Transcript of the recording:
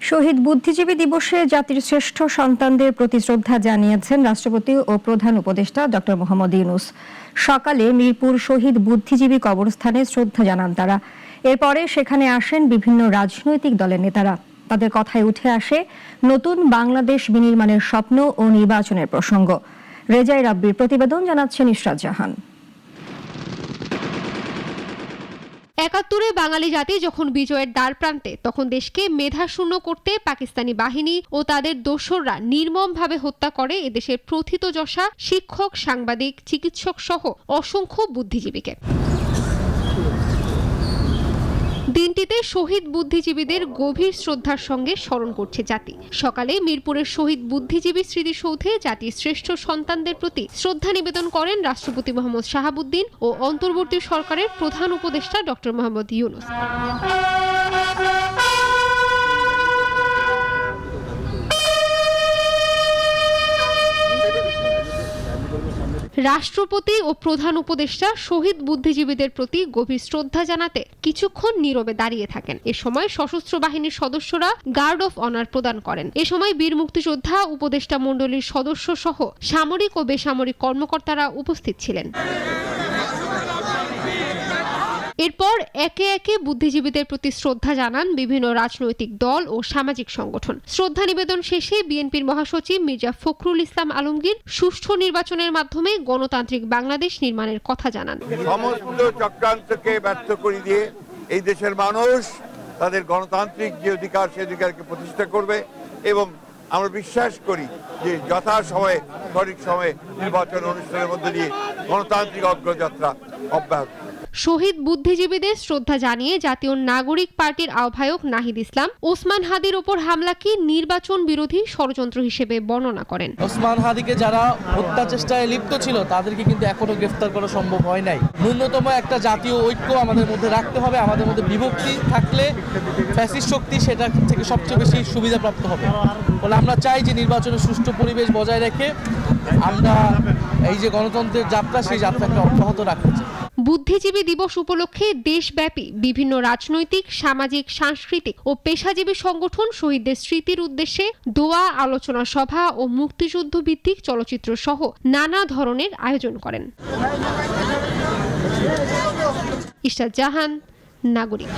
শহীদ বুদ্ধিজীবী দিবসে জাতির শ্রেষ্ঠ সন্তানদের প্রতি শ্রদ্ধা জানিয়েছেন রাষ্ট্রপতি ও প্রধান উপদেষ্টা ডক্টর মোহাম্মদ ইউনূস। সকালে মিরপুর শহীদ বুদ্ধিজীবী কবরস্থানে শ্রদ্ধা জানান তারা। এরপরে সেখানে আসেন বিভিন্ন রাজনৈতিক দলের নেতারা। তাদের কথায় উঠে আসে নতুন বাংলাদেশ বিনির্মাণের স্বপ্ন ও নির্বাচনের প্রসঙ্গ। রেজাই রাব্বির প্রতিবেদন, জানাচ্ছেন ইশরাত জাহান। ৭১-এ বাঙালি জাতি যখন বিজয়ের দ্বার প্রান্তে, তখন দেশকে মেধাশূন্য করতে পাকিস্তানি বাহিনী ও তাদের দোসররা নির্মমভাবে হত্যা করে এদেশের প্রথিতযশা শিক্ষক, সাংবাদিক, চিকিৎসক সহ অসংখ্য বুদ্ধিজীবীকে। দিনটিতে শহীদ বুদ্ধিজীবীদের গভীর শ্রদ্ধার সঙ্গে স্মরণ করছে জাতি। সকালে মিরপুরের শহীদ বুদ্ধিজীবী স্মৃতিসৌধে জাতির শ্রেষ্ঠ সন্তানদের প্রতি শ্রদ্ধা নিবেদন করেন রাষ্ট্রপতি মোহাম্মদ শাহাবুদ্দিন ও অন্তর্বর্তী সরকারের প্রধান উপদেষ্টা ডক্টর মোহাম্মদ ইউনূস। রাষ্ট্রপতি ও প্রধান উপদেষ্টা শহীদ বুদ্ধিজীবীদের প্রতি গভীর শ্রদ্ধা জানাতে কিছুক্ষণ নীরবে দাঁড়িয়ে থাকেন। এ সময় সশস্ত্র বাহিনীর সদস্যরা গার্ড অফ অনার প্রদান করেন। এ সময় বীর মুক্তিযোদ্ধা, উপদেষ্টা মণ্ডলীর সদস্য সহ সামরিক ও বেসামরিক কর্মকর্তারা উপস্থিত ছিলেন। এরপর একে একে বুদ্ধিজীবীদের প্রতি শ্রদ্ধা জানান বিভিন্ন রাজনৈতিক দল ও সামাজিক সংগঠন। শ্রদ্ধা নিবেদন শেষে বিএনপির মহাসচিব মির্জা ফখরুল ইসলাম আলমগীর সুষ্ঠু নির্বাচনের মাধ্যমে গণতান্ত্রিক বাংলাদেশ নির্মাণের কথা জানান। সমস্ত চক্রান্তকে ব্যর্থ করে দিয়ে এই দেশের মানুষ তাদের গণতান্ত্রিক যে অধিকার, সে অধিকারকে প্রতিষ্ঠা করবে এবং আমরা বিশ্বাস করি যে যথাসময়ে সঠিক সময়ে নির্বাচন অনুষ্ঠানের মধ্যে দিয়ে গণতান্ত্রিক অগ্রযাত্রা অব্যাহত। শহীদ বুদ্ধিজীবীদের শ্রদ্ধা জানিয়ে জাতীয় নাগরিক পার্টির আহ্বায়ক নাহিদ ইসলাম ওসমান হাদির ওপর হামলাকে নির্বাচন বিরোধী ষড়যন্ত্র হিসেবে বর্ণনা করেন। ওসমান হাদিকে যারা হত্যা চেষ্টায় লিপ্ত ছিল তাদেরকে কিন্তু এখনো গ্রেফতার করা সম্ভব হয় নাই। ন্যূনতম একটা জাতীয় ঐক্য আমাদের মধ্যে রাখতে হবে। আমাদের মধ্যে বিভক্তি থাকলে ফ্যাসিস্ট শক্তি সেটা থেকে সবচেয়ে বেশি সুবিধাপ্রাপ্ত হবে। বলে আমরা চাই যে নির্বাচনের সুষ্ঠু পরিবেশ বজায় রেখে আমরা এই যে গণতন্ত্রের যাত্রা, সেই যাত্রাকে অব্যাহত রাখতে চাই। বুদ্ধিজীবী দিবস উপলক্ষে দেশব্যাপী বিভিন্ন রাজনৈতিক, সামাজিক, সাংস্কৃতিক ও পেশাজীবী সংগঠন শহীদদের স্মৃতির উদ্দেশ্যে দোয়া, আলোচনা সভা ও মুক্তিযুদ্ধ ভিত্তিক চলচ্চিত্র সহ নানা ধরনের আয়োজন করেন। ইশরাত জাহান, নাগরিক।